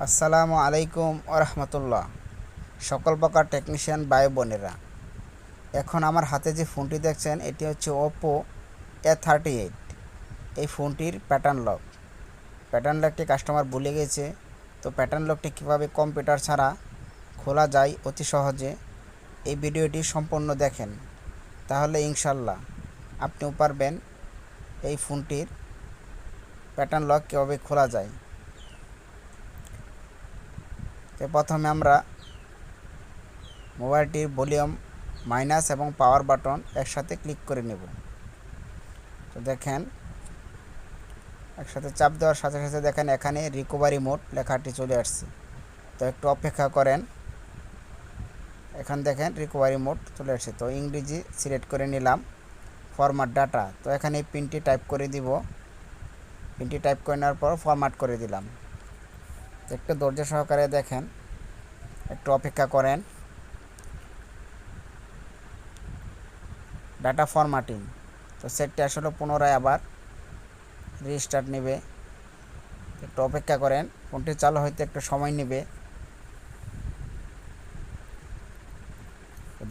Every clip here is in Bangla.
আসসালামু আলাইকুম ওরহমতুল্লাহ। সকল প্রকার টেকনিশিয়ান ভাই বোনেরা, এখন আমার হাতে যে ফোনটি দেখছেন এটি হচ্ছে ওপো A38। এই ফোনটির প্যাটার্ন লকটি কাস্টমার ভুলে গেছে। তো প্যাটার্ন লকটি কীভাবে কম্পিউটার ছাড়া খোলা যায় অতি সহজে, এই ভিডিওটি সম্পূর্ণ দেখেন, তাহলে ইনশাল্লাহ আপনিও পারবেন এই ফোনটির প্যাটার্ন লক কীভাবে খোলা যায়। তো প্রথমে আমরা মোবাইলটির ভলিউম মাইনাস এবং পাওয়ার বাটন একসাথে ক্লিক করে নেব। তো দেখেন, একসাথে চাপ দেওয়ার সাথে সাথে দেখেন এখানে রিকভারি মোড লেখাটি চলে আসছে। তো একটু অপেক্ষা করেন, এখানে দেখেন রিকভারি মোড চলে আসছে। তো ইংরেজি সিলেক্ট করে নিলাম, ফরম্যাট ডাটা। তো এখানে পিনটি টাইপ করে দিব, পিনটি টাইপ করে নেওয়ার পর ফরম্যাট করে দিলাম। একটু ধৈর্য সহকারে দেখেন, একটু অপেক্ষা করেন। ডাটা ফরম্যাটিং, তো সেটটি আসলে পুনরায় আবার রিস্টার্ট নেবে। একটু অপেক্ষা করেন, ফোনটি চালু হইতে একটু সময় নেবে।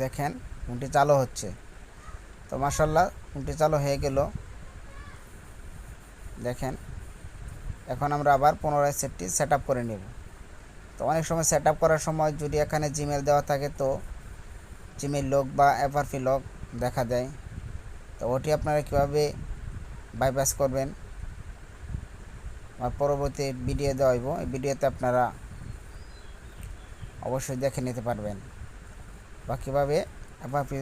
দেখেন ফোনটি চালু হচ্ছে। তো মাশাআল্লাহ ফোনটি চালু হয়ে গেল। দেখেন এখন আমরা আবার পুনরায় সেটটি সেট আপ করে নেব। তো অনেক সময় সেট আপ করার সময় যদি এখানে জিমেল দেওয়া থাকে তো জিমেল লক বা এফআরপি লক দেখা দেয়। তো ওটি আপনারা কীভাবে বাইপাস করবেন আমার পরবর্তী ভিডিও দেওয়া হইব, এই ভিডিওতে আপনারা অবশ্যই দেখে নিতে পারবেন, বা কীভাবে এফআরপি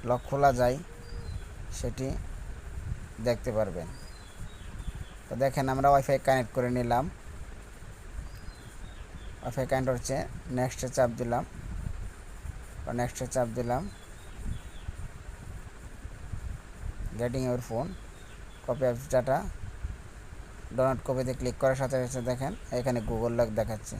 লক খোলা যায় সেটি দেখতে পারবেন। তো দেখেন আমরা ওয়াইফাই কানেক্ট করে নিলাম। ওয়াইফাই কানেক্ট হচ্ছে, নেক্সটে চাপ দিলাম, getting your phone, copy of data, download কপিতে ক্লিক করার সাথে সাথে দেখেন এখানে গুগল লক দেখাচ্ছে।